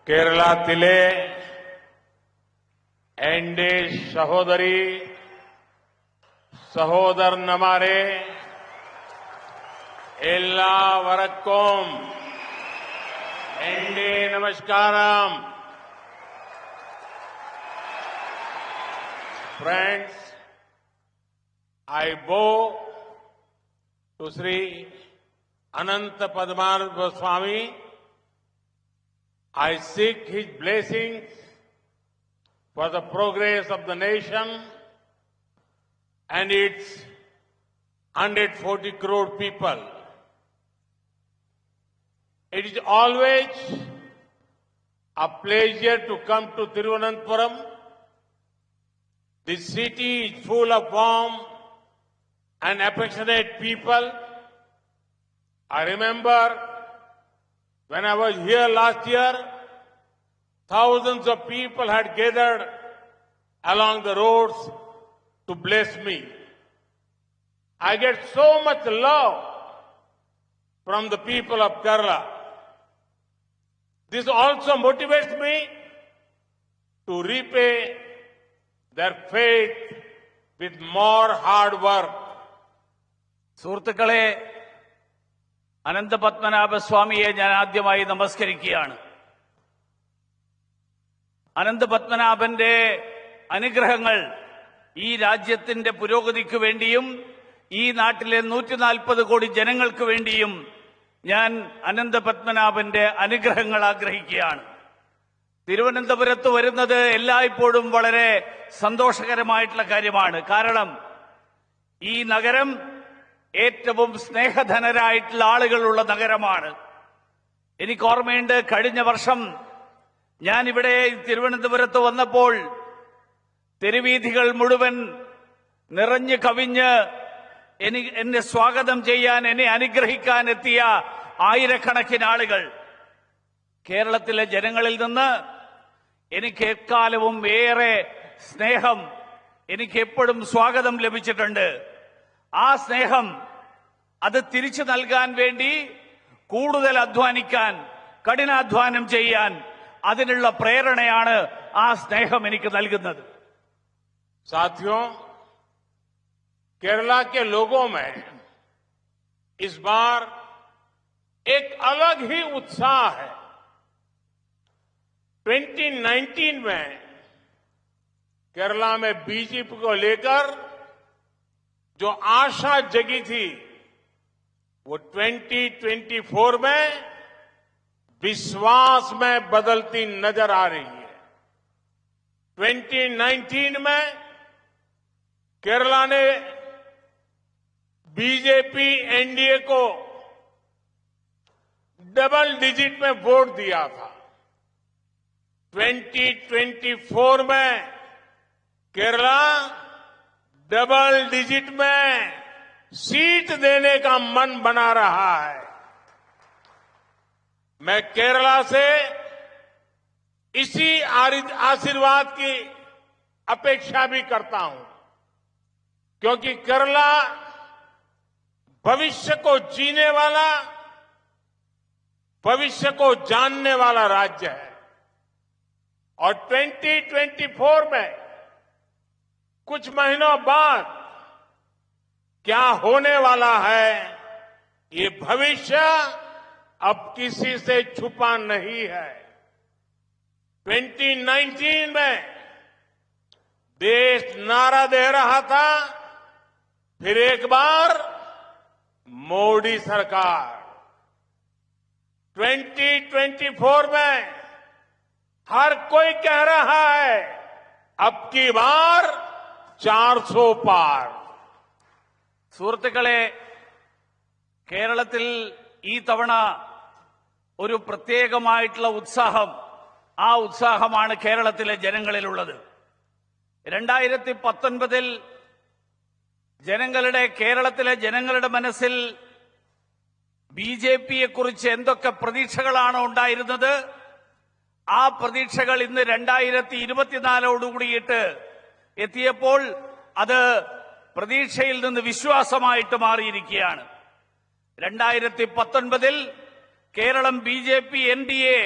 കേരളത്തിലെ എന്റെ സഹോദരി സഹോദരന്മാരെ എല്ലാവർക്കും എന്റെ നമസ്കാരം. Friends, I bow to Sri Ananta Padmanabha Swami. I seek his blessings for the progress of the nation and its 140 crore people. It is always a pleasure to come to Thiruvananthapuram. This city is full of warm and affectionate people. I remember when I was here last year, thousands of people had gathered along the roads to bless me. I get so much love from the people of Kerala. This also motivates me to repay their faith with more hard work. സുഹൃത്തുക്കളെ, അനന്തപത്മനാഭസ്വാമിയെ ഞാൻ ആദ്യമായി നമസ്കരിക്കുകയാണ്. അനന്തപത്മനാഭന്റെ അനുഗ്രഹങ്ങൾ ഈ രാജ്യത്തിന്റെ പുരോഗതിക്ക് വേണ്ടിയും ഈ നാട്ടിലെ 140 കോടി ജനങ്ങൾക്ക് വേണ്ടിയും ഞാൻ അനന്തപത്മനാഭന്റെ അനുഗ്രഹങ്ങൾ ആഗ്രഹിക്കുകയാണ്. തിരുവനന്തപുരത്ത് വരുന്നത് എല്ലായ്പ്പോഴും വളരെ സന്തോഷകരമായിട്ടുള്ള കാര്യമാണ്. കാരണം ഈ നഗരം ഏറ്റവും സ്നേഹധനരായിട്ടുള്ള ആളുകളുള്ള നഗരമാണ്. എനിക്ക് ഓർമ്മയുണ്ട്, കഴിഞ്ഞ വർഷം ഞാൻ ഇവിടെ തിരുവനന്തപുരത്ത് വന്നപ്പോൾ തെരുവീഥികൾ മുഴുവൻ നിറഞ്ഞു കവിഞ്ഞ് എന്നെ സ്വാഗതം ചെയ്യാൻ, എന്നെ അനുഗ്രഹിക്കാൻ എത്തിയ ആയിരക്കണക്കിന് ആളുകൾ. കേരളത്തിലെ ജനങ്ങളിൽ നിന്ന് എനിക്ക് എക്കാലവും ഏറെ സ്നേഹം, എനിക്ക് എപ്പോഴും സ്വാഗതം ലഭിച്ചിട്ടുണ്ട്. ആ സ്നേഹം അത് തിരിച്ചു നൽകാൻ വേണ്ടി കൂടുതൽ അധ്വാനിക്കാൻ, കഠിനാധ്വാനം ചെയ്യാൻ, അതിനുള്ള പ്രേരണയാണ് ആ സ്നേഹം എനിക്ക് നൽകുന്നത്. साथियों, केरला के लोगों में इस बार एक अलग ही उत्साह है. 2019 में केरला में बीजेपी को लेकर जो आशा जगी थी, वो 2024 में विश्वास में बदलती नजर आ रही है. 2019 में केरला ने बीजेपी एनडीए को डबल डिजिट में वोट दिया था. 2024 में केरला डबल डिजिट में सीट देने का मन बना रहा है. मैं केरला से इसी आशीर्वाद की अपेक्षा भी करता हूं, क्योंकि केरला भविष्य को जीने वाला, भविष्य को जानने वाला राज्य है. और 2024 में कुछ महीनों बाद क्या होने वाला है, ये भविष्य अब किसी से छुपा नहीं है. 2019 में देश नारा दे रहा था, फिर एक बार मोदी सरकार. 2024 में हर कोई कह रहा है, अब की बार 400 पार. സുഹൃത്തുക്കളെ, കേരളത്തിൽ ഈ തവണ ഒരു പ്രത്യേകമായിട്ടുള്ള ഉത്സാഹം, ആ ഉത്സാഹമാണ് കേരളത്തിലെ ജനങ്ങളിലുള്ളത്. 2019 കേരളത്തിലെ ജനങ്ങളുടെ മനസ്സിൽ ബിജെപിയെക്കുറിച്ച് എന്തൊക്കെ പ്രതീക്ഷകളാണോ ഉണ്ടായിരുന്നത്, ആ പ്രതീക്ഷകൾ ഇന്ന് 2024 എത്തിയപ്പോൾ അത് പ്രതീക്ഷയിൽ നിന്ന് വിശ്വാസമായിട്ട് മാറിയിരിക്കുകയാണ്. 2019 കേരളം ബിജെപി എൻഡിഎ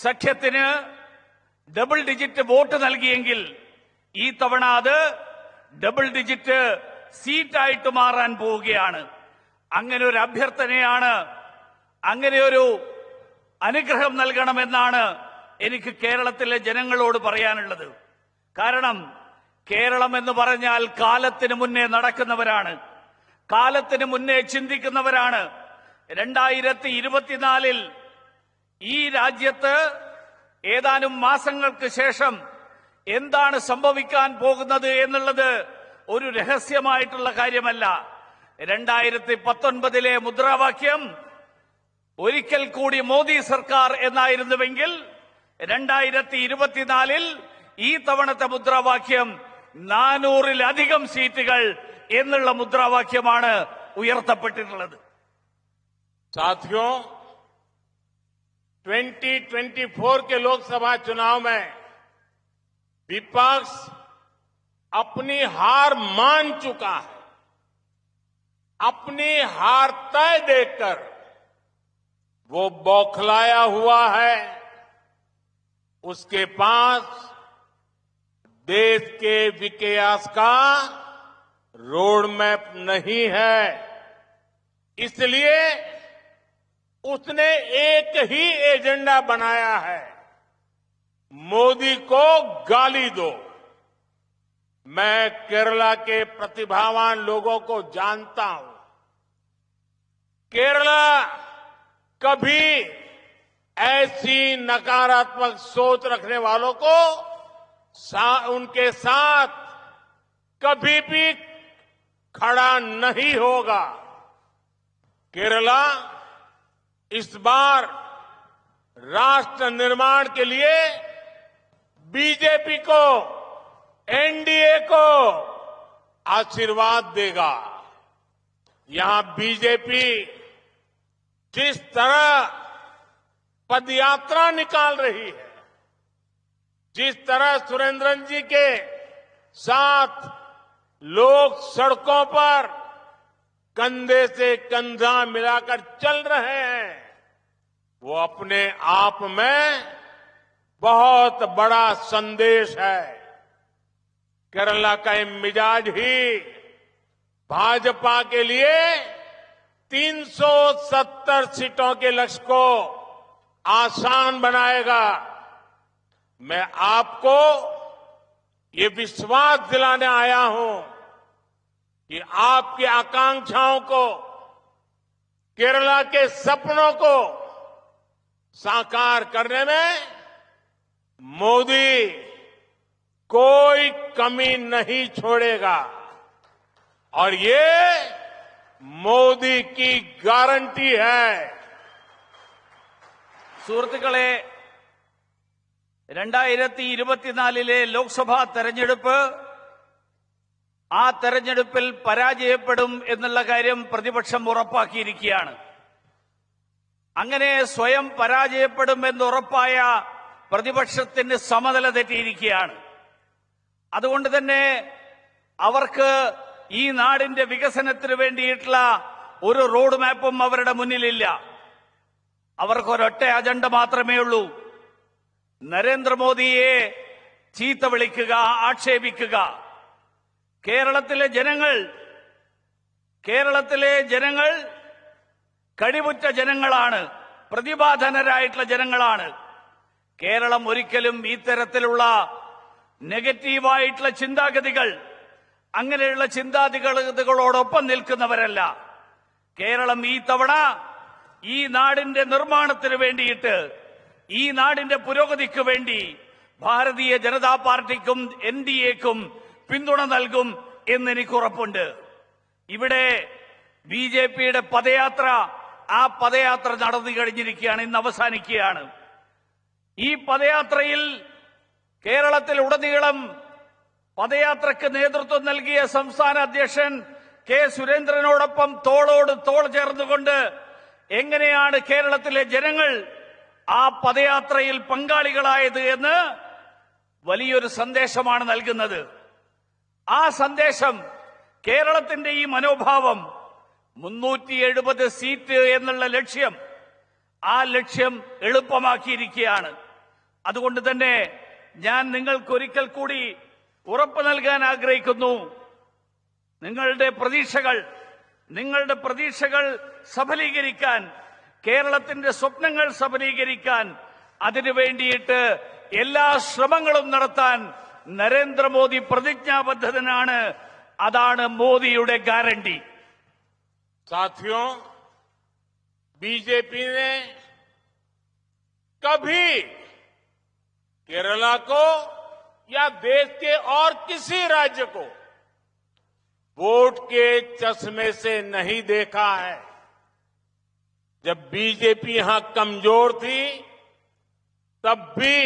സഖ്യത്തിന് ഡബിൾ ഡിജിറ്റ് വോട്ട് നൽകിയെങ്കിൽ ഈ തവണ അത് ഡബിൾ ഡിജിറ്റ് സീറ്റായിട്ട് മാറാൻ പോവുകയാണ്. അങ്ങനെ ഒരു അഭ്യർത്ഥനയാണ്, അങ്ങനെ ഒരു അനുഗ്രഹം നൽകണമെന്നാണ് എനിക്ക് കേരളത്തിലെ ജനങ്ങളോട് പറയാനുള്ളത്. കാരണം കേരളം എന്ന് പറഞ്ഞാൽ കാലത്തിന് മുന്നേ നടക്കുന്നവരാണ്, കാലത്തിന് മുന്നേ ചിന്തിക്കുന്നവരാണ്. 2024 ഈ രാജ്യത്ത് ഏതാനും മാസങ്ങൾക്ക് ശേഷം എന്താണ് സംഭവിക്കാൻ പോകുന്നത് എന്നുള്ളത് ഒരു രഹസ്യമായിട്ടുള്ള കാര്യമല്ല. 2019 മുദ്രാവാക്യം ഒരിക്കൽ കൂടി മോദി സർക്കാർ എന്നായിരുന്നുവെങ്കിൽ 2024 ഈ തവണത്തെ മുദ്രാവാക്യം 400-ലധികം സീറ്റുകൾ എന്നുള്ള മുദ്രാവാക്യമാണ് ഉയർത്തപ്പെട്ടിട്ടുള്ളത്. साथियों, 2024 के लोकसभा चुनाव में विपक्ष अपनी हार मान चुका है. अपनी हार तय देखकर वो बौखलाया हुआ है. उसके पास देश के विकास का रोड मैप नहीं है. इसलिए उसने एक ही एजेंडा बनाया है, मोदी को गाली दो. मैं केरला के प्रतिभावान लोगों को जानता हूं. केरला कभी ऐसी नकारात्मक सोच रखने वालों को उनके साथ कभी भी खड़ा नहीं होगा. केरला इस बार राष्ट्र निर्माण के लिए बीजेपी को, एनडीए को आशीर्वाद देगा. यहां बीजेपी जिस तरह पदयात्रा निकाल रही है, जिस तरह सुरेंद्रन जी के साथ लोग सड़कों पर कंधे से कंधा मिलाकर चल रहे हैं, वो अपने आप में बहुत बड़ा संदेश है. केरला का ये मिजाज ही भाजपा के लिए 370 सीटों के लक्ष्य को आसान बनाएगा. मैं आपको ये विश्वास दिलाने आया हूं कि आपकी आकांक्षाओं को, केरला के सपनों को साकार करने में मोदी कोई कमी नहीं छोड़ेगा. और ये मोदी की गारंटी है. സുഹൃത്തുക്കളെ, 2024 ലോക്സഭാ തെരഞ്ഞെടുപ്പ്, ആ തെരഞ്ഞെടുപ്പിൽ പരാജയപ്പെടും എന്നുള്ള കാര്യം പ്രതിപക്ഷം ഉറപ്പാക്കിയിരിക്കുകയാണ്. അങ്ങനെ സ്വയം പരാജയപ്പെടുമെന്ന് ഉറപ്പായ പ്രതിപക്ഷത്തിന് സമനില തെറ്റിയിരിക്കുകയാണ്. അതുകൊണ്ട് തന്നെ അവർക്ക് ഈ നാടിന്റെ വികസനത്തിന് വേണ്ടിയിട്ടുള്ള ഒരു റോഡ് മാപ്പും അവരുടെ മുന്നിലില്ല. അവർക്ക് ഒരൊറ്റ അജണ്ട മാത്രമേ ഉള്ളൂ: നരേന്ദ്രമോദിയെ ചീത്ത വിളിക്കുക, ആക്ഷേപിക്കുക. കേരളത്തിലെ ജനങ്ങൾ കഴിവുറ്റ ജനങ്ങളാണ്, പ്രതിഭാധനരായിട്ടുള്ള ജനങ്ങളാണ്. കേരളം ഒരിക്കലും ഇത്തരത്തിലുള്ള നെഗറ്റീവായിട്ടുള്ള ചിന്താഗതികൾ, അങ്ങനെയുള്ള ചിന്താഗതികളോടൊപ്പം നിൽക്കുന്നവരല്ല. കേരളം ഈ തവണ ഈ നാടിന്റെ നിർമ്മാണത്തിന് വേണ്ടിയിട്ട്, ഈ നാടിന്റെ പുരോഗതിക്ക് വേണ്ടി ഭാരതീയ ജനതാ പാർട്ടിക്കും എൻഡിഎക്കും പിന്തുണ നൽകും എന്നെനിക്ക് ഉറപ്പുണ്ട്. ഇവിടെ ബിജെപിയുടെ പദയാത്ര, ആ പദയാത്ര നടന്നു കഴിഞ്ഞിരിക്കുകയാണ്, ഇന്ന് അവസാനിക്കുകയാണ്. ഈ പദയാത്രയിൽ കേരളത്തിൽ ഉടനീളം പദയാത്രയ്ക്ക് നേതൃത്വം നൽകിയ സംസ്ഥാന അധ്യക്ഷൻ കെ സുരേന്ദ്രനോടൊപ്പം തോളോട് തോൾ ചേർന്നുകൊണ്ട് എങ്ങനെയാണ് കേരളത്തിലെ ജനങ്ങൾ ആ പദയാത്രയിൽ പങ്കാളികളായത് എന്ന് വലിയൊരു സന്ദേശമാണ് നൽകുന്നത്. ആ സന്ദേശം, കേരളത്തിന്റെ ഈ മനോഭാവം, 370 സീറ്റ് എന്നുള്ള ലക്ഷ്യം, ആ ലക്ഷ്യം എളുപ്പമാക്കിയിരിക്കുകയാണ്. അതുകൊണ്ട് തന്നെ ഞാൻ നിങ്ങൾക്ക് ഒരിക്കൽ കൂടി ഉറപ്പ് നൽകാൻ ആഗ്രഹിക്കുന്നു. നിങ്ങളുടെ പ്രതീക്ഷകൾ സഫലീകരിക്കാൻ, കേരളത്തിന്റെ സ്വപ്നങ്ങൾ സഫലീകരിക്കാൻ, അതിനു വേണ്ടിയിട്ട് എല്ലാ ശ്രമങ്ങളും നടത്താൻ നരേന്ദ്രമോദി പ്രതിജ്ഞാബദ്ധനാണ്. അതാണ് മോദിയുടെ ഗ്യാരണ്ടി. साथियों, बीजेपी ने कभी केरला को या देश के और किसी राज्य को वोट के चश्मे से नहीं देखा है। जब बीजेपी यहां कमजोर थी, तब भी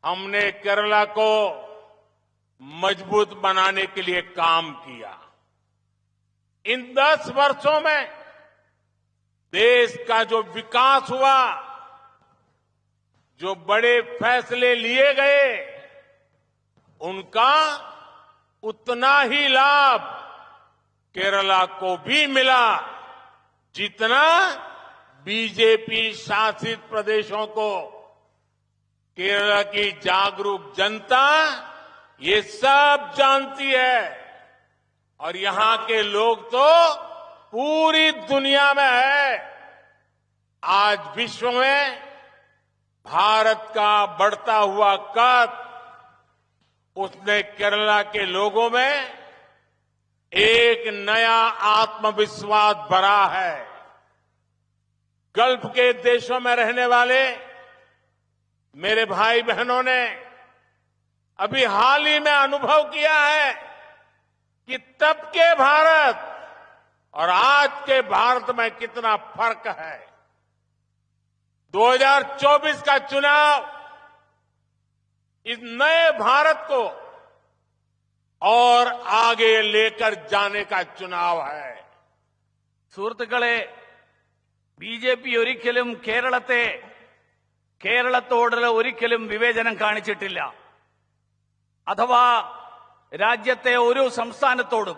हमने केरला को मजबूत बनाने के लिए काम किया। इन 10 वर्षों में देश का जो विकास हुआ, जो बड़े फैसले लिए गए, उनका उतना ही लाभ केरला को भी मिला जितना बीजेपी शासित प्रदेशों को। केरला की जागरूक जनता ये सब जानती है और यहां के लोग तो पूरी दुनिया में है। आज विश्व में भारत का बढ़ता हुआ कद, उसने केरला के लोगों में एक नया आत्मविश्वास भरा है। गल्फ के देशों में रहने वाले मेरे भाई बहनों ने अभी हाल ही में अनुभव किया है कि तब के भारत और आज के भारत में कितना फर्क है। 2024 का चुनाव इस नए भारत को और आगे लेकर जाने का चुनाव है। സുഹൃത്തുക്കളെ, ബിജെപി ഒരിക്കലും കേരളത്തോട് ഒരിക്കലും വിവേചനം കാണിച്ചിട്ടില്ല. അഥവാ രാജ്യത്തെ ഒരു സംസ്ഥാനത്തോടും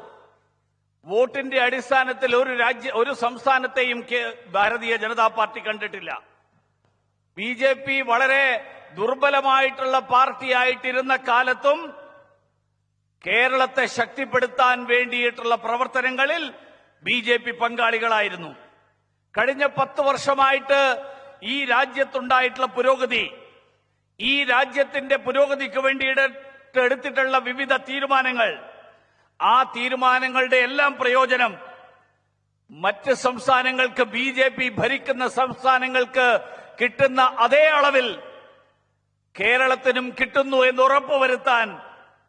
വോട്ടിന്റെ അടിസ്ഥാനത്തിൽ ഒരു സംസ്ഥാനത്തെയും ഭാരതീയ ജനതാ പാർട്ടി കണ്ടിട്ടില്ല. ബിജെപി വളരെ ദുർബലമായിട്ടുള്ള പാർട്ടിയായിട്ടിരുന്ന കാലത്തും കേരളത്തെ ശക്തിപ്പെടുത്താൻ വേണ്ടിയിട്ടുള്ള പ്രവർത്തനങ്ങളിൽ ബിജെപി പങ്കാളികളായിരുന്നു. കഴിഞ്ഞ 10 വർഷമായിട്ട് ഈ രാജ്യത്തുണ്ടായിട്ടുള്ള പുരോഗതി, ഈ രാജ്യത്തിന്റെ പുരോഗതിക്ക് വേണ്ടിയിട്ട് എടുത്തിട്ടുള്ള വിവിധ തീരുമാനങ്ങൾ, ആ തീരുമാനങ്ങളുടെ എല്ലാം പ്രയോജനം മറ്റ് സംസ്ഥാനങ്ങൾക്ക്, ബിജെപി ഭരിക്കുന്ന സംസ്ഥാനങ്ങൾക്ക് കിട്ടുന്ന അതേ അളവിൽ കേരളത്തിനും കിട്ടുന്നു എന്ന് ഉറപ്പുവരുത്താൻ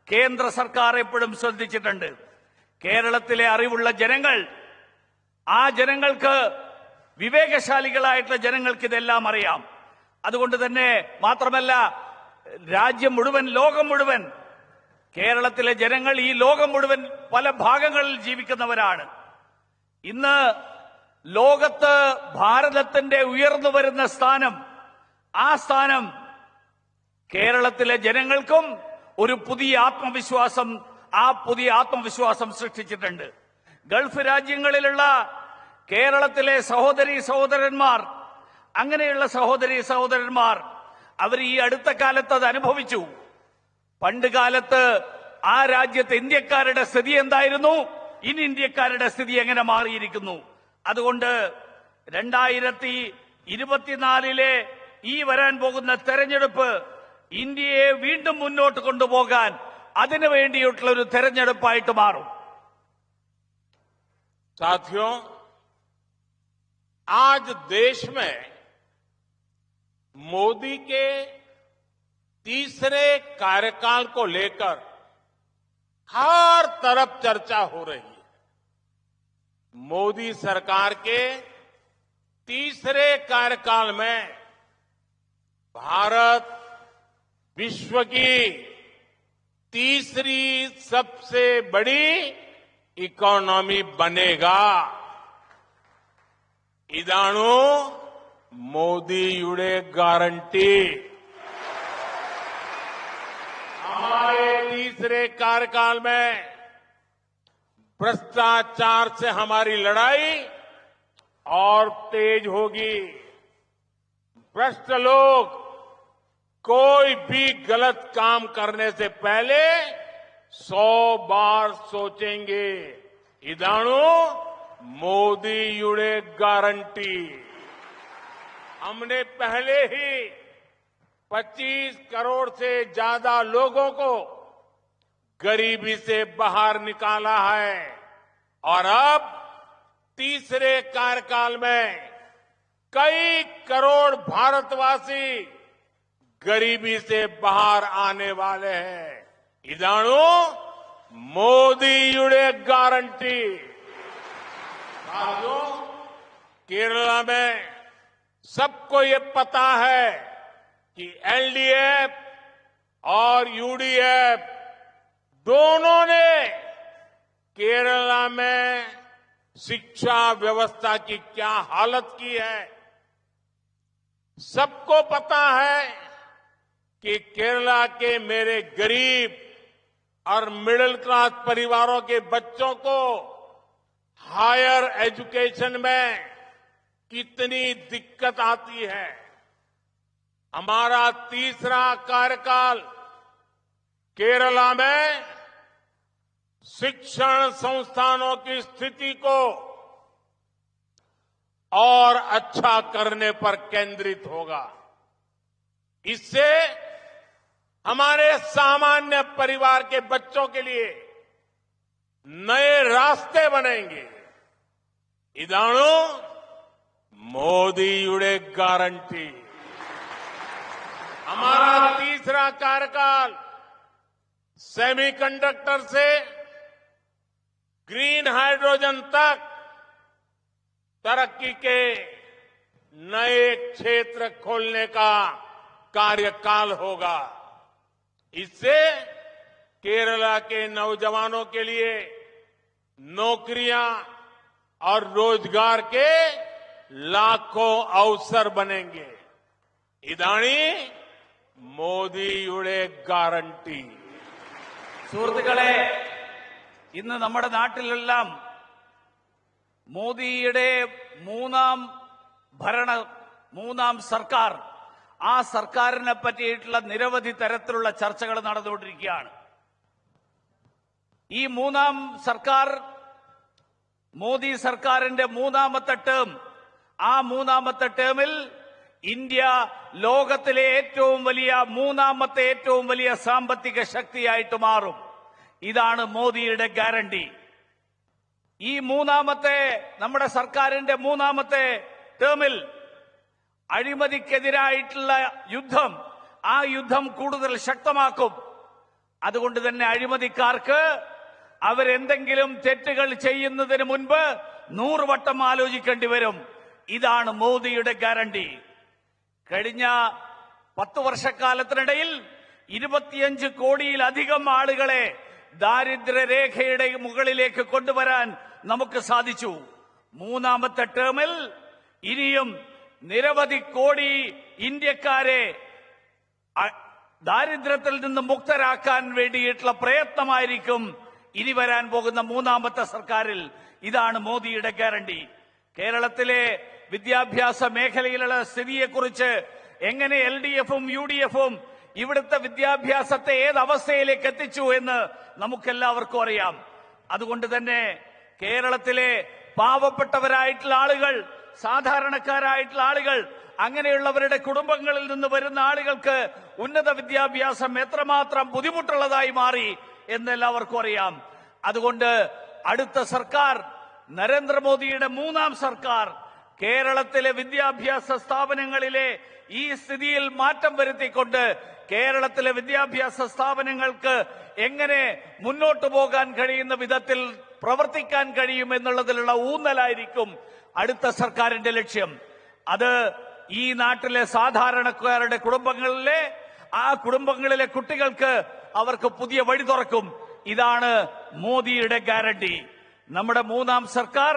കേന്ദ്ര സർക്കാർ എപ്പോഴും ശ്രദ്ധിച്ചിട്ടുണ്ട്. കേരളത്തിലെ അറിവുള്ള ജനങ്ങൾ, ആ ജനങ്ങൾക്ക്, വിവേകശാലികളായിട്ടുള്ള ജനങ്ങൾക്ക് ഇതെല്ലാം അറിയാം. അതുകൊണ്ട് തന്നെ മാത്രമല്ല, രാജ്യം മുഴുവൻ, ലോകം മുഴുവൻ, കേരളത്തിലെ ജനങ്ങൾ ഈ ലോകം മുഴുവൻ പല ഭാഗങ്ങളിൽ ജീവിക്കുന്നവരാണ്. ഇന്ന് ലോകത്ത് ഭാരതത്തിന്റെ ഉയർന്നു വരുന്ന സ്ഥാനം, ആ സ്ഥാനം കേരളത്തിലെ ജനങ്ങൾക്കും ഒരു പുതിയ ആത്മവിശ്വാസം സൃഷ്ടിച്ചിട്ടുണ്ട്. ഗൾഫ് രാജ്യങ്ങളിലുള്ള കേരളത്തിലെ സഹോദരന്മാർ, അങ്ങനെയുള്ള സഹോദരന്മാർ അവർ ഈ അടുത്ത കാലത്ത് അത് അനുഭവിച്ചു. പണ്ട് കാലത്ത് ആ രാജ്യത്ത് ഇന്ത്യക്കാരുടെ സ്ഥിതി എന്തായിരുന്നു, ഇനി ഇന്ത്യക്കാരുടെ സ്ഥിതി എങ്ങനെ മാറിയിരിക്കുന്നു. അതുകൊണ്ട് 2024 ഈ വരാൻ പോകുന്ന തെരഞ്ഞെടുപ്പ് ഇന്ത്യയെ വീണ്ടും മുന്നോട്ട് കൊണ്ടുപോകാൻ അതിനു വേണ്ടിയിട്ടുള്ള ഒരു തെരഞ്ഞെടുപ്പായിട്ട് മാറും. साथियों, आज देश में मोदी के तीसरे कार्यकाल को लेकर हर तरफ चर्चा हो रही है। मोदी सरकार के तीसरे कार्यकाल में भारत विश्व की तीसरी सबसे बड़ी इकोनॉमी बनेगा. इदाणु मोदीयुडे ग्यारंटी. हमारे तीसरे कार्यकाल में भ्रष्टाचार से हमारी लड़ाई और तेज होगी. भ्रष्ट लोग कोई भी गलत काम करने से पहले 100 बार सोचेंगे इदाणु मोदीयुडे गारंटी। हमने पहले ही 25 करोड़ से ज्यादा लोगों को गरीबी से बाहर निकाला है और अब तीसरे कार्यकाल में कई करोड़ भारतवासी गरीबी से बाहर आने वाले हैं। इदाणु मोदीयुडे गारंटी। साथियों, केरला में सबको ये पता है कि एलडीएफ और यूडीएफ दोनों ने केरला में शिक्षा व्यवस्था की क्या हालत की है। सबको पता है कि केरला के मेरे गरीब और मिडिल क्लास परिवारों के बच्चों को हायर एजुकेशन में कितनी दिक्कत आती है। हमारा तीसरा कार्यकाल केरला में शिक्षण संस्थानों की स्थिति को और अच्छा करने पर केंद्रित होगा। इससे हमारे सामान्य परिवार के बच्चों के लिए नए रास्ते बनेंगे। इदाणु मोदीयुडे गारंटी। हमारा तीसरा कार्यकाल सेमीकंडक्टर से ग्रीन हाइड्रोजन तक तरक्की के नए क्षेत्र खोलने का कार्यकाल होगा। इससे केरला के नौजवानों के लिए नौकरियां और रोजगार के लाखों अवसर बनेंगे। इदाणी മോദിയുടെ ഗ്യാരണ്ടി. സുഹൃത്തുക്കളെ, ഇന്ന് നമ്മുടെ നാട്ടിലെല്ലാം മോദിയുടെ മൂന്നാം സർക്കാർ, ആ സർക്കാരിനെ പറ്റിയിട്ടുള്ള നിരവധി തരത്തിലുള്ള ചർച്ചകൾ നടന്നുകൊണ്ടിരിക്കുകയാണ്. ഈ മൂന്നാം സർക്കാർ, മോദി സർക്കാരിന്റെ മൂന്നാമത്തെ ടേം, ആ മൂന്നാമത്തെ ടേമിൽ ഇന്ത്യ ലോകത്തിലെ മൂന്നാമത്തെ ഏറ്റവും വലിയ സാമ്പത്തിക ശക്തിയായിട്ട് മാറും. ഇതാണ് മോദിയുടെ ഗ്യാരണ്ടി. ഈ നമ്മുടെ സർക്കാരിന്റെ മൂന്നാമത്തെ ടേമിൽ അഴിമതിക്കെതിരായിട്ടുള്ള യുദ്ധം, ആ യുദ്ധം കൂടുതൽ ശക്തമാക്കും. അതുകൊണ്ട് തന്നെ അഴിമതിക്കാർക്ക് അവരെന്തെങ്കിലും തെറ്റുകൾ ചെയ്യുന്നതിന് മുൻപ് 100 വട്ടം ആലോചിക്കേണ്ടി വരും. ഇതാണ് മോദിയുടെ ഗ്യാരണ്ടി. കഴിഞ്ഞ 10 വർഷക്കാലത്തിനിടയിൽ 25 കോടിയിലധികം ആളുകളെ ദാരിദ്ര്യരേഖയുടെ മുകളിലേക്ക് കൊണ്ടുവരാൻ നമുക്ക് സാധിച്ചു. മൂന്നാമത്തെ ടേമിൽ ഇനിയും നിരവധി കോടി ഇന്ത്യക്കാരെ ദാരിദ്ര്യത്തിൽ നിന്ന് മുക്തരാക്കാൻ വേണ്ടിയിട്ടുള്ള പ്രയത്നമായിരിക്കും ഇനി വരാൻ പോകുന്ന മൂന്നാമത്തെ സർക്കാരിൽ. ഇതാണ് മോദിയുടെ ഗ്യാരണ്ടി. കേരളത്തിലെ വിദ്യാഭ്യാസ മേഖലയിലുള്ള സ്ഥിതിയെക്കുറിച്ച് എങ്ങനെ എൽഡിഎഫും യുഡിഎഫും ഇവിടുത്തെ വിദ്യാഭ്യാസത്തെ ഏത് അവസ്ഥയിലേക്ക് എത്തിച്ചു എന്ന് നമുക്കെല്ലാവർക്കും അറിയാം. അതുകൊണ്ട് തന്നെ കേരളത്തിലെ പാവപ്പെട്ടവരായിട്ടുള്ള ആളുകൾ, സാധാരണക്കാരായിട്ടുള്ള ആളുകൾ, അങ്ങനെയുള്ളവരുടെ കുടുംബങ്ങളിൽ നിന്ന് വരുന്ന ആളുകൾക്ക് ഉന്നത വിദ്യാഭ്യാസം എത്രമാത്രം ബുദ്ധിമുട്ടുള്ളതായി മാറി എന്നെല്ലാവർക്കും അറിയാം. അതുകൊണ്ട് അടുത്ത സർക്കാർ, നരേന്ദ്രമോദിയുടെ മൂന്നാം സർക്കാർ, കേരളത്തിലെ വിദ്യാഭ്യാസ സ്ഥാപനങ്ങളിലെ ഈ സ്ഥിതിയിൽ മാറ്റം വരുത്തിക്കൊണ്ട് കേരളത്തിലെ വിദ്യാഭ്യാസ സ്ഥാപനങ്ങൾക്ക് എങ്ങനെ മുന്നോട്ടു പോകാൻ കഴിയുന്ന വിധത്തിൽ പ്രവർത്തിക്കാൻ കഴിയും എന്നുള്ളതിലുള്ള ഊന്നലായിരിക്കും അടുത്ത സർക്കാരിന്റെ ലക്ഷ്യം. അത് ഈ നാട്ടിലെ സാധാരണക്കാരുടെ കുടുംബങ്ങളിലെ കുട്ടികൾക്ക് അവർക്ക് പുതിയ വഴി തുറക്കും. ഇതാണ് മോദിയുടെ ഗ്യാരണ്ടി. നമ്മുടെ മൂന്നാം സർക്കാർ,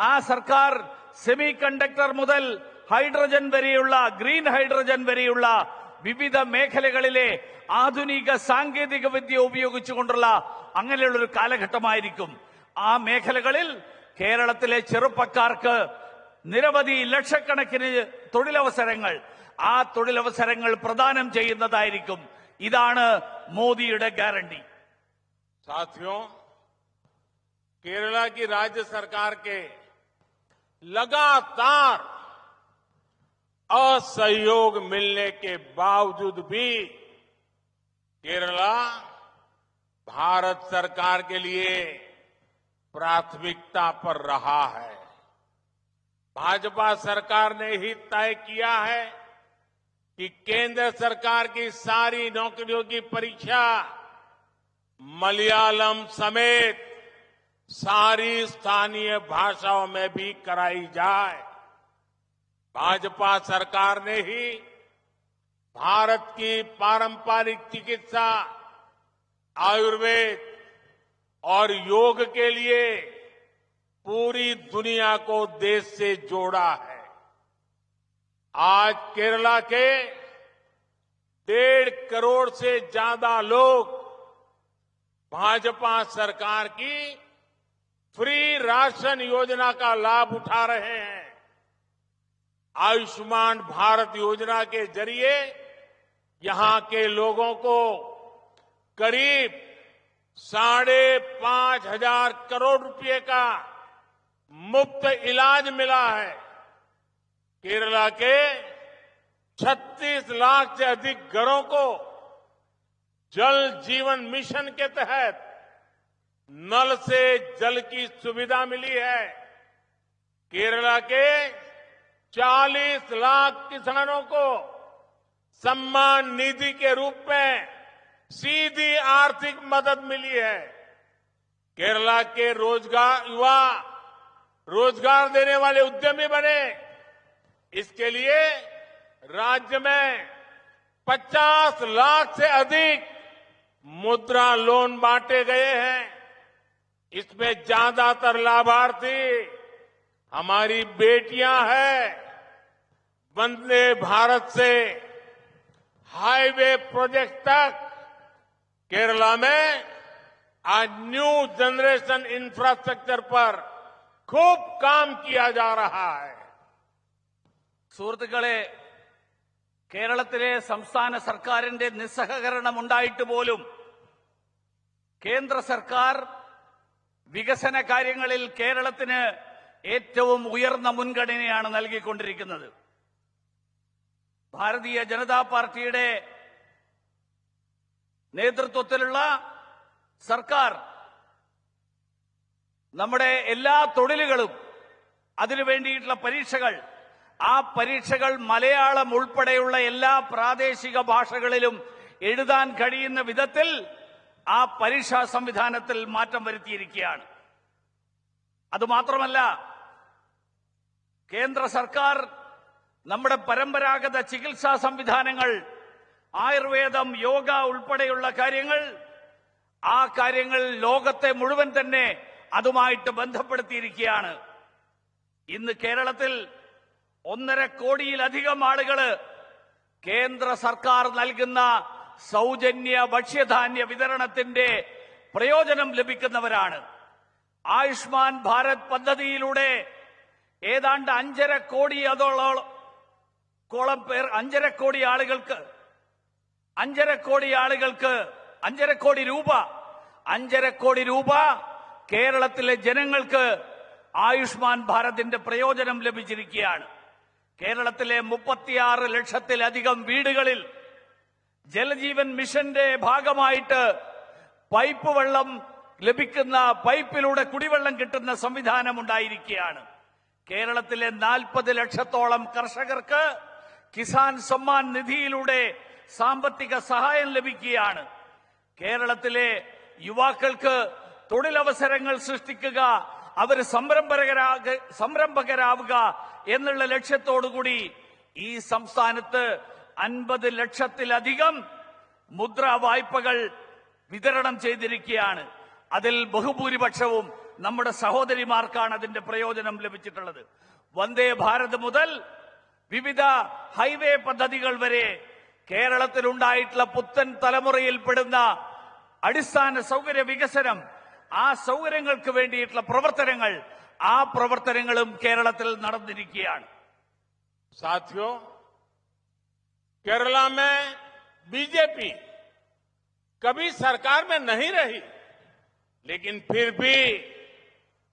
ആ സർക്കാർ സെമി കണ്ടക്ടർ മുതൽ ഹൈഡ്രജൻ വരെയുള്ള, ഗ്രീൻ ഹൈഡ്രജൻ വരെയുള്ള വിവിധ മേഖലകളിലെ ആധുനിക സാങ്കേതിക വിദ്യ ഉപയോഗിച്ചുകൊണ്ടുള്ള അങ്ങനെയുള്ള ഒരു കാലഘട്ടമായിരിക്കും. ആ മേഖലകളിൽ കേരളത്തിലെ ചെറുപ്പക്കാർക്ക് നിരവധി ലക്ഷക്കണക്കിന് തൊഴിലവസരങ്ങൾ, ആ തൊഴിലവസരങ്ങൾ പ്രദാനം ചെയ്യുന്നതായിരിക്കും. ഇതാണ് മോദിയുടെ ഗ്യാരണ്ടി. साथियों, केरला की राज्य सरकार के लगातार असहयोग मिलने के बावजूद भी केरला भारत सरकार के लिए प्राथमिकता पर रहा है. भाजपा सरकार ने ही तय किया है कि केंद्र सरकार की सारी नौकरियों की परीक्षा मलयालम समेत सारी स्थानीय भाषाओं में भी कराई जाए. भाजपा सरकार ने ही भारत की पारंपरिक चिकित्सा, आयुर्वेद और योग के लिए पूरी दुनिया को देश से जोड़ा है. आज केरला के 1.5 करोड़ से ज्यादा लोग भाजपा सरकार की फ्री राशन योजना का लाभ उठा रहे हैं. आयुष्मान भारत योजना के जरिए यहां के लोगों को करीब 5,500 करोड़ रुपए का मुफ्त इलाज मिला है. केरला के 36 लाख से अधिक घरों को जल जीवन मिशन के तहत नल से जल की सुविधा मिली है. केरला के 40 लाख किसानों को सम्मान निधि के रूप में सीधी आर्थिक मदद मिली है. केरला के युवा रोजगार देने वाले उद्यमी बने. इसके लिए राज्य में 50 लाख से अधिक मुद्रा लोन बांटे गए हैं. इसमें ज्यादातर लाभार्थी हमारी बेटियां हैं. वंदे भारत से हाईवे प्रोजेक्ट तक केरला में आज न्यू जनरेशन इंफ्रास्ट्रक्चर पर खूब काम किया जा रहा है. സുഹൃത്തുക്കളെ, കേരളത്തിലെ സംസ്ഥാന സർക്കാരിന്റെ നിസ്സഹകരണം ഉണ്ടായിട്ട് പോലും കേന്ദ്ര സർക്കാർ വികസന കാര്യങ്ങളിൽ കേരളത്തിന് ഏറ്റവും ഉയർന്ന മുൻഗണനയാണ് നൽകിക്കൊണ്ടിരിക്കുന്നത്. ഭാരതീയ ജനതാ പാർട്ടിയുടെ നേതൃത്വത്തിലുള്ള സർക്കാർ നമ്മുടെ എല്ലാ തൊഴിലുകളും, അതിനുവേണ്ടിയിട്ടുള്ള പരീക്ഷകൾ, ആ പരീക്ഷകൾ മലയാളം ഉൾപ്പെടെയുള്ള എല്ലാ പ്രാദേശിക ഭാഷകളിലും എഴുതാൻ കഴിയുന്ന വിധത്തിൽ ആ പരീക്ഷാ സംവിധാനത്തിൽ മാറ്റം വരുത്തിയിരിക്കുകയാണ്. അതുമാത്രമല്ല, കേന്ദ്ര സർക്കാർ നമ്മുടെ പരമ്പരാഗത ചികിത്സാ സംവിധാനങ്ങൾ, ആയുർവേദം, യോഗ ഉൾപ്പെടെയുള്ള കാര്യങ്ങൾ, ആ കാര്യങ്ങൾ ലോകത്തെ മുഴുവൻ തന്നെ അതുമായിട്ട് ബന്ധപ്പെടുത്തിയിരിക്കുകയാണ്. ഇന്ന് കേരളത്തിൽ 1.5 കോടിയിലധികം ആളുകൾ കേന്ദ്ര സർക്കാർ നൽകുന്ന സൗജന്യ ഭക്ഷ്യധാന്യ വിതരണത്തിന്റെ പ്രയോജനം ലഭിക്കുന്നവരാണ്. ആയുഷ്മാൻ ഭാരത് പദ്ധതിയിലൂടെ ഏതാണ്ട് 5.5 കോടി ആളുകൾക്ക് 5.5 കോടി രൂപ കേരളത്തിലെ ജനങ്ങൾക്ക് ആയുഷ്മാൻ ഭാരതിന്റെ പ്രയോജനം ലഭിച്ചിരിക്കുകയാണ്. കേരളത്തിലെ 36 ലക്ഷത്തിലധികം വീടുകളിൽ ജലജീവൻ മിഷന്റെ ഭാഗമായിട്ട് പൈപ്പ് വെള്ളം ലഭിക്കുന്ന, പൈപ്പിലൂടെ കുടിവെള്ളം കിട്ടുന്ന സംവിധാനം ഉണ്ടായിരിക്കുകയാണ്. കേരളത്തിലെ 40 ലക്ഷത്തോളം കർഷകർക്ക് കിസാൻ സമ്മാൻ നിധിയിലൂടെ സാമ്പത്തിക സഹായം ലഭിക്കുകയാണ്. കേരളത്തിലെ യുവാക്കൾക്ക് തൊഴിലവസരങ്ങൾ സൃഷ്ടിക്കുക, അവർ സംരംഭകരാവുക എന്നുള്ള ലക്ഷ്യത്തോടുകൂടി ഈ സംസ്ഥാനത്ത് 50 ലക്ഷത്തിലധികം മുദ്രാ വായ്പകൾ വിതരണം ചെയ്തിരിക്കുകയാണ്. അതിൽ ബഹുഭൂരിപക്ഷവും നമ്മുടെ സഹോദരിമാർക്കാണ് അതിന്റെ പ്രയോജനം ലഭിച്ചിട്ടുള്ളത്. വന്ദേ ഭാരത് മുതൽ വിവിധ ഹൈവേ പദ്ധതികൾ വരെ കേരളത്തിലുണ്ടായിട്ടുള്ള പുത്തൻ തലമുറയിൽപ്പെടുന്ന അടിസ്ഥാന സൗകര്യ വികസനം, ആ സൗകര്യങ്ങൾക്ക് വേണ്ടിയിട്ടുള്ള പ്രവർത്തനങ്ങൾ, ആ പ്രവർത്തനങ്ങളും കേരളത്തിൽ നടന്നിരിക്കുകയാണ്. साथियों, केरला में बीजेपी कभी सरकार में नहीं रही, लेकिन फिर भी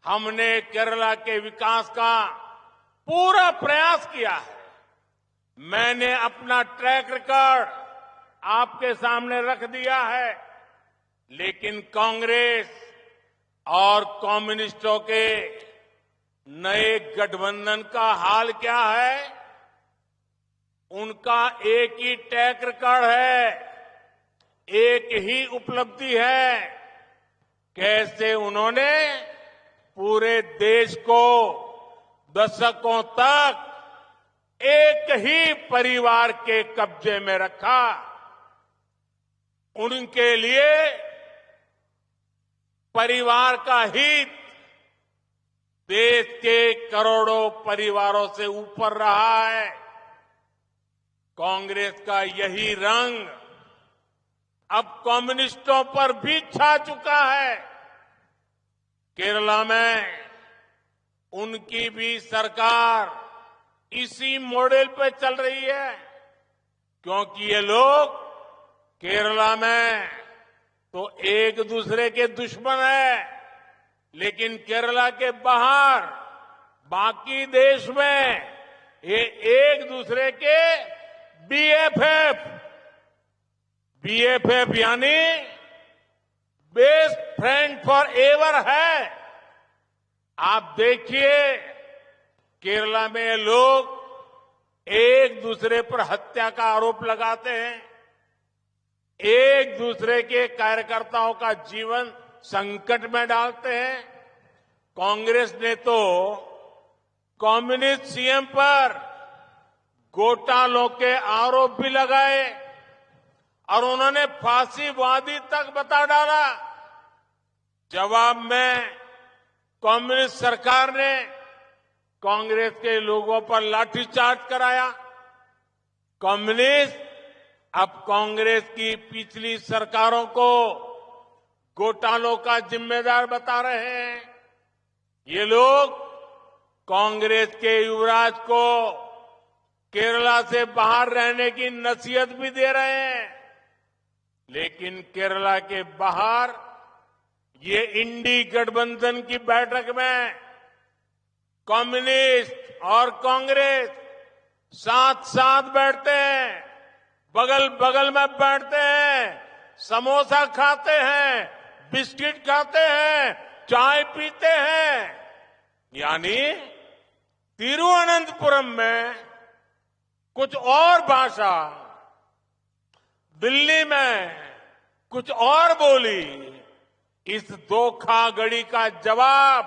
हमने केरला के विकास का पूरा प्रयास किया है। मैंने अपना ट्रैक रिकॉर्ड आपके सामने रख दिया है, लेकिन कांग्रेस और कम्युनिस्टों के नए गठबंधन का हाल क्या है? उनका एक ही ट्रैक रिकॉर्ड है, एक ही उपलब्धि है। कैसे उन्होंने पूरे देश को दशकों तक एक ही परिवार के कब्जे में रखा। उनके लिए परिवार का हित देश के करोड़ों परिवारों से ऊपर रहा है। कांग्रेस का यही रंग अब कम्युनिस्टों पर भी छा चुका है। केरला में उनकी भी सरकार इसी मॉडल पे चल रही है, क्योंकि ये लोग केरला में तो एक दूसरे के दुश्मन है, लेकिन केरला के बाहर बाकी देश में ये एक दूसरे के बीएफएफ यानी बेस्ट फ्रेंड फॉर एवर है। आप देखिए केरला में ये लोग एक दूसरे पर हत्या का आरोप लगाते हैं, एक दूसरे के कार्यकर्ताओं का जीवन संकट में डालते हैं। कांग्रेस ने तो कम्युनिस्ट सीएम पर घोटालों के आरोप भी लगाए और उन्होंने फांसीवादी तक बता डाला। जवाब में कम्युनिस्ट सरकार ने कांग्रेस के लोगों पर लाठीचार्ज कराया। कम्युनिस्ट अब कांग्रेस की पिछली सरकारों को घोटालों का जिम्मेदार बता रहे हैं। ये लोग कांग्रेस के युवराज को केरला से बाहर रहने की नसीहत भी दे रहे हैं, लेकिन केरला के बाहर ये इंडी गठबंधन की बैठक में कम्युनिस्ट और कांग्रेस साथ साथ बैठते हैं, बगल बगल में बैठते हैं, समोसा खाते हैं, बिस्किट खाते हैं, चाय पीते हैं। यानी तिरुवनंतपुरम में कुछ और भाषा, दिल्ली में कुछ और बोली। इस धोखाधड़ी का जवाब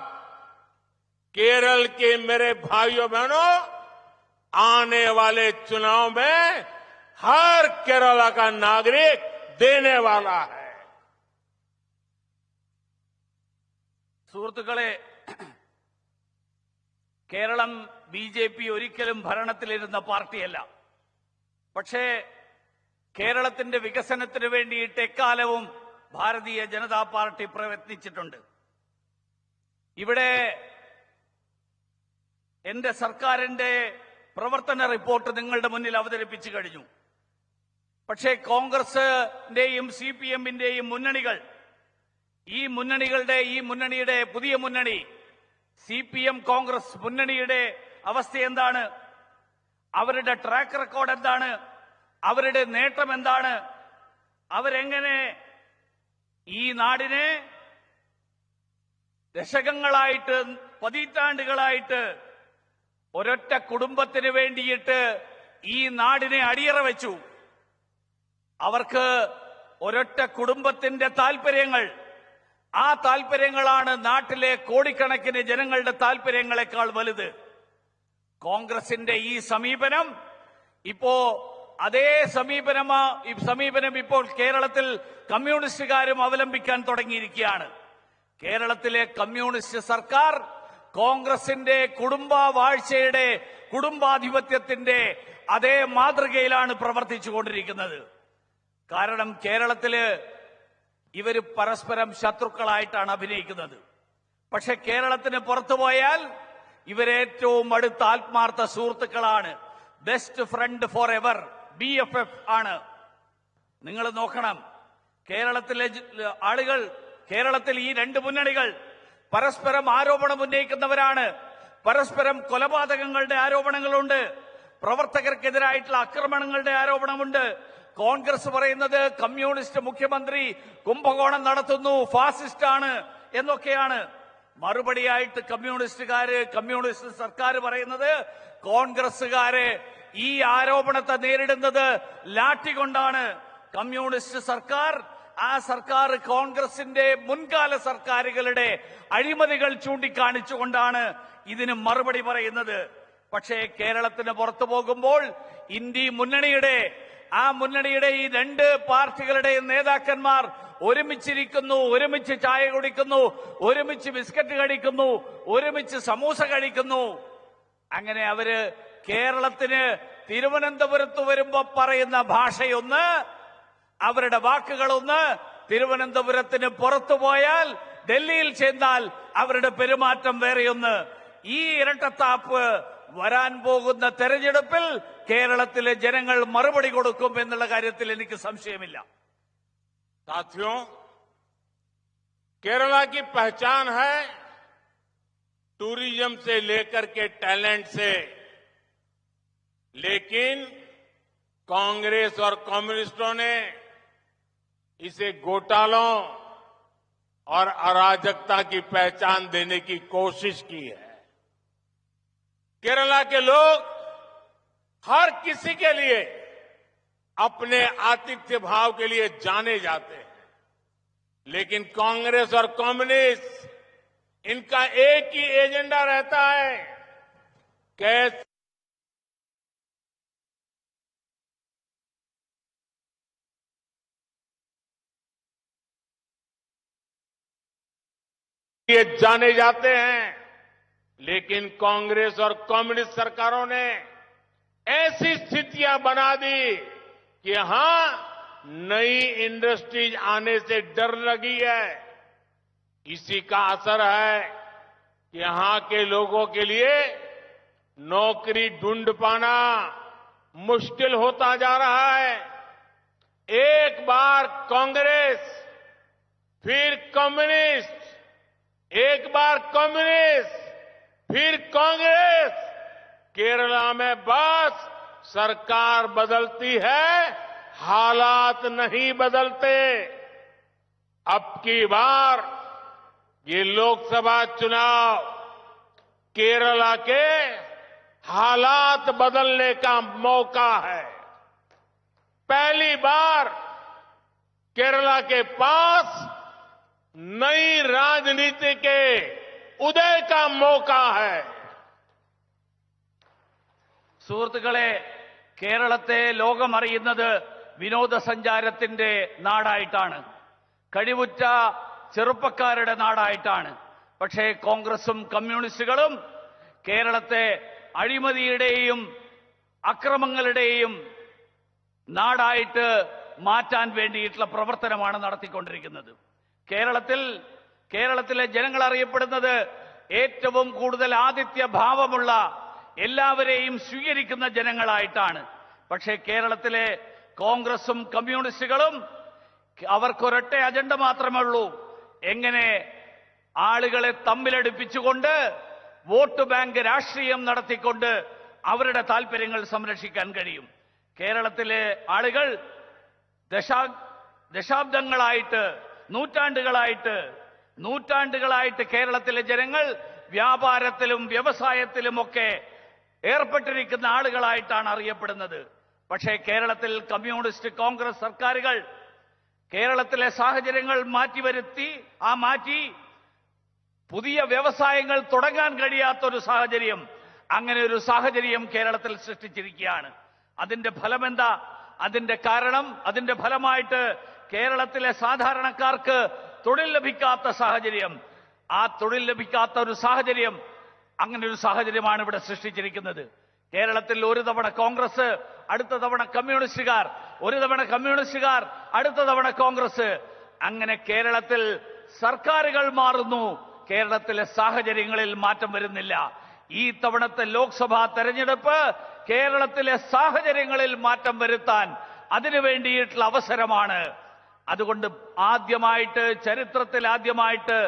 केरल के मेरे भाइयों बहनों आने वाले चुनाव में हर केरला का नागरिक देने वाला है। സുഹൃത്തുക്കളെ, കേരളം ബിജെപി ഒരിക്കലും ഭരണത്തിലിരുന്ന പാർട്ടിയല്ല. പക്ഷേ കേരളത്തിന്റെ വികസനത്തിന് വേണ്ടിയിട്ട് എക്കാലവും ഭാരതീയ ജനതാ പാർട്ടി പ്രയത്നിച്ചിട്ടുണ്ട്. ഇവിടെ എന്റെ സർക്കാരിന്റെ പ്രവർത്തന റിപ്പോർട്ട് നിങ്ങളുടെ മുന്നിൽ അവതരിപ്പിച്ചു കഴിഞ്ഞു. പക്ഷേ കോൺഗ്രസിന്റെയും സിപിഎമ്മിന്റെയും മുന്നണികൾ, ഈ മുന്നണിയുടെ പുതിയ മുന്നണി സിപിഎം കോൺഗ്രസ് മുന്നണിയുടെ അവസ്ഥ എന്താണ്? അവരുടെ ട്രാക്ക് റെക്കോർഡ് എന്താണ്? അവരുടെ നേട്ടം എന്താണ്? അവരെങ്ങനെ ഈ നാടിനെ ദശകങ്ങളായിട്ട്, പതിറ്റാണ്ടുകളായിട്ട് ഒരൊറ്റ കുടുംബത്തിന് വേണ്ടിയിട്ട് ഈ നാടിനെ അടിയറ വെച്ചു. അവർക്ക് ഒരൊറ്റ കുടുംബത്തിന്റെ താൽപര്യങ്ങൾ, ആ താൽപര്യങ്ങളാണ് നാട്ടിലെ കോടിക്കണക്കിന് ജനങ്ങളുടെ താൽപര്യങ്ങളെക്കാൾ വലുത്. കോൺഗ്രസിന്റെ ഈ സമീപനം അതേ സമീപനം ഇപ്പോൾ കേരളത്തിൽ കമ്മ്യൂണിസ്റ്റുകാരും അവലംബിക്കാൻ തുടങ്ങിയിരിക്കുകയാണ്. കേരളത്തിലെ കമ്മ്യൂണിസ്റ്റ് സർക്കാർ കോൺഗ്രസിന്റെ കുടുംബവാഴ്ചയുടെ, കുടുംബാധിപത്യത്തിന്റെ അതേ മാതൃകയിലാണ് പ്രവർത്തിച്ചുകൊണ്ടിരിക്കുന്നത്. കാരണം കേരളത്തില് ഇവര് പരസ്പരം ശത്രുക്കളായിട്ടാണ് അഭിനയിക്കുന്നത്. പക്ഷെ കേരളത്തിന് പുറത്തുപോയാൽ ഇവരേറ്റവും അടുത്ത ആത്മാർത്ഥ സുഹൃത്തുക്കളാണ്. Best friend for ever, BFF ആണ്. നിങ്ങൾ നോക്കണം, കേരളത്തിലെ ആളുകൾ, കേരളത്തിൽ ഈ രണ്ട് മുന്നണികൾ പരസ്പരം ആരോപണം ഉന്നയിക്കുന്നവരാണ്. പരസ്പരം കൊലപാതകങ്ങളുടെ ആരോപണങ്ങളുണ്ട്, പ്രവർത്തകർക്കെതിരായിട്ടുള്ള ആക്രമണങ്ങളുടെ ആരോപണമുണ്ട്. കോൺഗ്രസ് പറയുന്നത് കമ്മ്യൂണിസ്റ്റ് മുഖ്യമന്ത്രി കുംഭകോണം നടത്തുന്നു, ഫാസിസ്റ്റ് ആണ് എന്നൊക്കെയാണ്. മറുപടിയായിട്ട് കമ്മ്യൂണിസ്റ്റ് സർക്കാർ പറയുന്നത് കോൺഗ്രസുകാരെ ഈ ആരോപണത്തെ നേരിടുന്നത് ലാഠി കൊണ്ടാണ്. കമ്മ്യൂണിസ്റ്റ് സർക്കാർ, ആ സർക്കാർ കോൺഗ്രസിന്റെ മുൻകാല സർക്കാരുകളുടെ അഴിമതികൾ ചൂണ്ടിക്കാണിച്ചുകൊണ്ടാണ് ഇതിന് മറുപടി പറയുന്നത്. പക്ഷേ കേരളത്തിന് പുറത്തു പോകുമ്പോൾ ഇന്ത്യ മുന്നണിയുടെ ഈ രണ്ട് പാർട്ടികളുടെയും നേതാക്കന്മാർ ഒരുമിച്ചിരിക്കുന്നു, ഒരുമിച്ച് ചായ കുടിക്കുന്നു, ഒരുമിച്ച് ബിസ്ക്കറ്റ് കഴിക്കുന്നു, ഒരുമിച്ച് സമൂസ കഴിക്കുന്നു. അങ്ങനെ അവര് കേരളത്തിന് തിരുവനന്തപുരത്ത് വരുമ്പോ പറയുന്ന ഭാഷയൊന്ന്, അവരുടെ വാക്കുകളൊന്ന്, തിരുവനന്തപുരത്തിന് പുറത്തു പോയാൽ, ഡൽഹിയിൽ ചെന്നാൽ അവരുടെ പെരുമാറ്റം വേറെയൊന്ന്. ഈ ഇരട്ടത്താപ്പ് വരാൻ പോകുന്ന തെരഞ്ഞെടുപ്പിൽ കേരളത്തിലെ ജനങ്ങൾ മറുപടി കൊടുക്കും എന്നുള്ള കാര്യത്തിൽ എനിക്ക് സംശയമില്ല. साथियों, केरला की पहचान है टूरिज्म से लेकर के टैलेंट से, लेकिन कांग्रेस और कम्युनिस्टों ने इसे घोटालों और अराजकता की पहचान देने की कोशिश की है। केरला के लोग हर किसी के लिए अपने आतिथ्य भाव के लिए जाने जाते हैं, लेकिन कांग्रेस और कम्युनिस्ट, इनका एक ही एजेंडा रहता है, कैसे ये जाने जाते हैं। लेकिन कांग्रेस और कम्युनिस्ट सरकारों ने ऐसी स्थितियां बना दी कि यहां नई इंडस्ट्रीज आने से डर लगी है। इसी का असर है कि यहां के लोगों के लिए नौकरी ढूंढ पाना मुश्किल होता जा रहा है। एक बार कांग्रेस, फिर कम्युनिस्ट, एक बार कम्युनिस्ट, फिर कांग्रेस, केरला में बस सरकार बदलती है, हालात नहीं बदलते। अब की बार ये लोकसभा चुनाव केरला के हालात बदलने का मौका है। पहली बार केरला के पास नई राजनीति के उदय का मौका है। സുഹൃത്തുക്കളെ, കേരളത്തെ ലോകമറിയുന്നത് വിനോദസഞ്ചാരത്തിന്റെ നാടായിട്ടാണ്, കഴിവുറ്റ ചെറുപ്പക്കാരുടെ നാടായിട്ടാണ്. പക്ഷേ കോൺഗ്രസും കമ്മ്യൂണിസ്റ്റുകളും കേരളത്തെ അഴിമതിയുടെയും അക്രമങ്ങളുടെയും നാടായിട്ട് മാറ്റാൻ വേണ്ടിയിട്ടുള്ള പ്രവർത്തനമാണ് നടത്തിക്കൊണ്ടിരിക്കുന്നത്. കേരളത്തിലെ ജനങ്ങൾ അറിയപ്പെടുന്നത് ഏറ്റവും കൂടുതൽ ആതിഥ്യ ഭാവമുള്ള, എല്ലാവരെയും സ്വീകരിക്കുന്ന ജനങ്ങളായിട്ടാണ്. പക്ഷേ കേരളത്തിലെ കോൺഗ്രസും കമ്മ്യൂണിസ്റ്റുകളും അവർക്കൊരൊറ്റ അജണ്ട മാത്രമേ ഉള്ളൂ: എങ്ങനെ ആളുകളെ തമ്മിലടുപ്പിച്ചുകൊണ്ട് വോട്ട് ബാങ്ക് രാഷ്ട്രീയം നടത്തിക്കൊണ്ട് അവരുടെ താൽപര്യങ്ങൾ സംരക്ഷിക്കാൻ കഴിയും. കേരളത്തിലെ ആളുകൾ ദശാബ്ദങ്ങളായിട്ട്, നൂറ്റാണ്ടുകളായിട്ട് കേരളത്തിലെ ജനങ്ങൾ വ്യാപാരത്തിലും വ്യവസായത്തിലുമൊക്കെ ഏർപ്പെട്ടിരിക്കുന്ന ആളുകളായിട്ടാണ് അറിയപ്പെടുന്നത്. പക്ഷേ കേരളത്തിൽ കമ്മ്യൂണിസ്റ്റ് കോൺഗ്രസ് സർക്കാരുകൾ കേരളത്തിലെ സാഹചര്യങ്ങൾ മാറ്റി പുതിയ വ്യവസായങ്ങൾ തുടങ്ങാൻ കഴിയാത്തൊരു സാഹചര്യം, അങ്ങനെ ഒരു സാഹചര്യം കേരളത്തിൽ സൃഷ്ടിച്ചിരിക്കുകയാണ്. അതിന്റെ ഫലമെന്താ? അതിന്റെ കാരണം, അതിന്റെ ഫലമായിട്ട് കേരളത്തിലെ സാധാരണക്കാർക്ക് തൊഴിൽ ലഭിക്കാത്ത സാഹചര്യം, ആ തൊഴിൽ ലഭിക്കാത്ത ഒരു സാഹചര്യം, അങ്ങനെ ഒരു സാഹചര്യമാണ് ഇവിടെ സൃഷ്ടിച്ചിരിക്കുന്നത്. കേരളത്തിൽ ഒരു തവണ കോൺഗ്രസ്, അടുത്ത തവണ കമ്മ്യൂണിസ്റ്റുകാർ, ഒരു തവണ കമ്മ്യൂണിസ്റ്റുകാർ, അടുത്ത തവണ കോൺഗ്രസ്. അങ്ങനെ കേരളത്തിൽ സർക്കാരുകൾ മാറുന്നു, കേരളത്തിലെ സാഹചര്യങ്ങളിൽ മാറ്റം വരുന്നില്ല. ഈ തവണത്തെ ലോക്സഭാ തെരഞ്ഞെടുപ്പ് കേരളത്തിലെ സാഹചര്യങ്ങളിൽ മാറ്റം വരുത്താൻ അതിനു വേണ്ടിയിട്ടുള്ള അവസരമാണ്. അതുകൊണ്ട് ചരിത്രത്തിൽ ആദ്യമായിട്ട്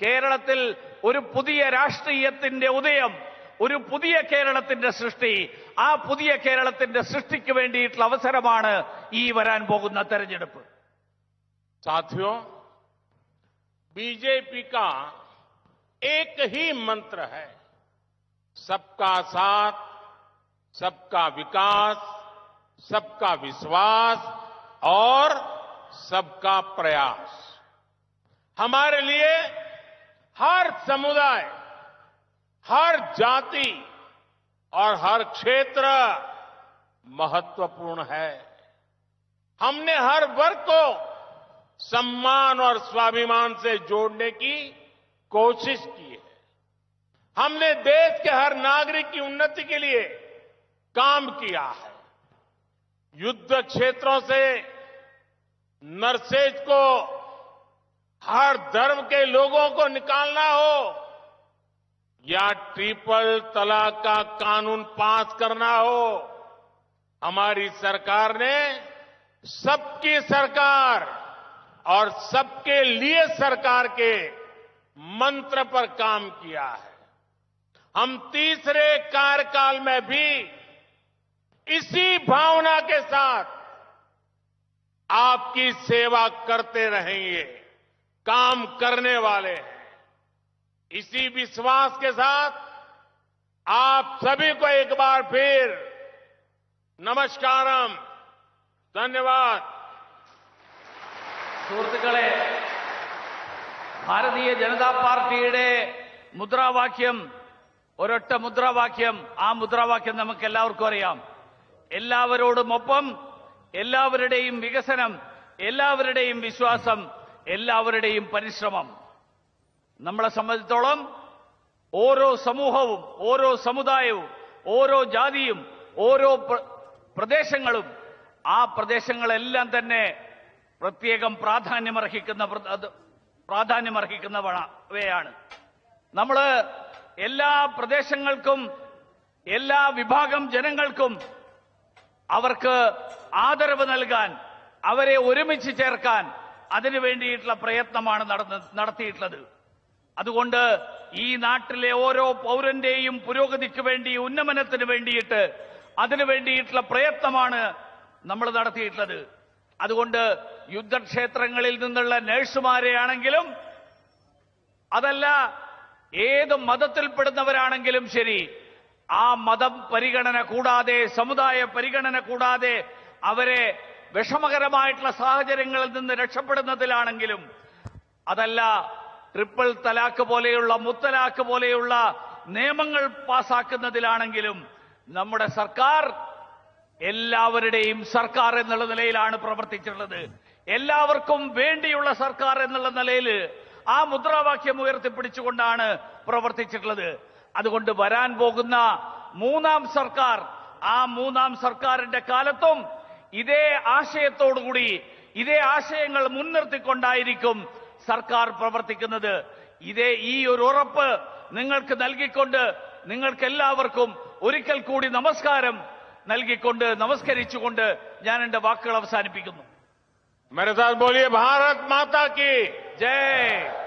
കേരളത്തിൽ ഒരു പുതിയ രാഷ്ട്രീയത്തിന്റെ ഉദയം, ഒരു പുതിയ കേരളത്തിന്റെ സൃഷ്ടി, ആ പുതിയ കേരളത്തിന്റെ സൃഷ്ടിക്ക് വേണ്ടിയിട്ടുള്ള അവസരമാണ് ഈ വരാൻ പോകുന്ന തെരഞ്ഞെടുപ്പ്. साथियों, बीजेपी का एक ही मंत्र है, सबका साथ, सबका विकास, सबका विश्वास और सबका प्रयास. हमारे लिए हर समुदाय, हर जाति और हर क्षेत्र महत्वपूर्ण है. हमने हर वर्ग को सम्मान और स्वाभिमान से जोड़ने की कोशिश की है. हमने देश के हर नागरिक की उन्नति के लिए काम किया है. युद्ध क्षेत्रों से नरसेज को, हर धर्म के लोगों को निकालना हो या ट्रिपल तलाक का कानून पास करना हो, हमारी सरकार ने सबकी सरकार और सबके लिए सरकार के मंत्र पर काम किया है. हम तीसरे कार्यकाल में भी इसी भावना के साथ आपकी सेवा करते रहेंगे, काम करने वाले हैं. इसी विश्वास के साथ आप सभी को एक बार फिर नमस्कारम, धन्यवाद. സുഹൃത്തുക്കളെ, ഭാരതീയ ജനതാ പാർട്ടിയുടെ മുദ്രാവാക്യം ഒരൊറ്റ മുദ്രാവാക്യം. ആ മുദ്രാവാക്യം നമുക്ക് എല്ലാവർക്കും അറിയാം. എല്ലാവരോടുമൊപ്പം, എല്ലാവരുടെയും വികസനം, എല്ലാവരുടെയും വിശ്വാസം, എല്ലാവരുടെയും പരിശ്രമം. നമ്മളെ സംബന്ധിച്ചിടത്തോളം ഓരോ സമൂഹവും, ഓരോ സമുദായവും, ഓരോ ജാതിയും, ഓരോ പ്രദേശങ്ങളും, ആ പ്രദേശങ്ങളെല്ലാം തന്നെ പ്രത്യേകം പ്രാധാന്യമർഹിക്കുന്നവയാണ്. നമ്മൾ എല്ലാ പ്രദേശങ്ങൾക്കും, എല്ലാ വിഭാഗം ജനങ്ങൾക്കും അവർക്ക് ആദരവ് നൽകാൻ, അവരെ ഒരുമിച്ച് ചേർക്കാൻ അതിനു വേണ്ടിയിട്ടുള്ള പ്രയത്നമാണ് നടത്തിയിട്ടുള്ളത്. അതുകൊണ്ട് ഈ നാട്ടിലെ ഓരോ പൗരന്റെയും പുരോഗതിക്ക് വേണ്ടി, ഉന്നമനത്തിന് വേണ്ടിയിട്ട്, അതിനു വേണ്ടിയിട്ടുള്ള പ്രയത്നമാണ് നമ്മൾ നടത്തിയിട്ടുള്ളത്. അതുകൊണ്ട് യുദ്ധക്ഷേത്രങ്ങളിൽ നിന്നുള്ള നഴ്സുമാരെയാണെങ്കിലും, അതല്ല ഏത് മതത്തിൽപ്പെടുന്നവരാണെങ്കിലും ശരി, ആ മതം പരിഗണന കൂടാതെ, സമുദായ പരിഗണന കൂടാതെ അവരെ വിഷമകരമായിട്ടുള്ള സാഹചര്യങ്ങളിൽ നിന്ന് രക്ഷപ്പെടുന്നതിലാണെങ്കിലും, അതല്ല ട്രിപ്പിൾ തലാക്ക് പോലെയുള്ള, മുത്തലാക്ക് പോലെയുള്ള നിയമങ്ങൾ പാസാക്കുന്നതിലാണെങ്കിലും നമ്മുടെ സർക്കാർ എല്ലാവരുടെയും സർക്കാർ എന്നുള്ള നിലയിലാണ് പ്രവർത്തിച്ചിട്ടുള്ളത്. എല്ലാവർക്കും വേണ്ടിയുള്ള സർക്കാർ എന്നുള്ള നിലയിൽ ആ മുദ്രാവാക്യം ഉയർത്തിപ്പിടിച്ചുകൊണ്ടാണ് പ്രവർത്തിച്ചിട്ടുള്ളത്. അതുകൊണ്ട് വരാൻ പോകുന്ന മൂന്നാം സർക്കാർ, ആ മൂന്നാം സർക്കാരിന്റെ കാലത്തും ഇതേ ആശയത്തോടുകൂടി, ഇതേ ആശയങ്ങൾ മുൻനിർത്തിക്കൊണ്ടായിരിക്കും സർക്കാർ പ്രവർത്തിക്കുന്നത്. ഈ ഒരു ഉറപ്പ് നിങ്ങൾക്ക് നൽകിക്കൊണ്ട്, നിങ്ങൾക്ക് എല്ലാവർക്കും ഒരിക്കൽ കൂടി നമസ്കരിച്ചുകൊണ്ട് ഞാൻ എന്റെ വാക്കുകൾ അവസാനിപ്പിക്കുന്നു. मेरे साथ बोलिए, भारत माता की जय.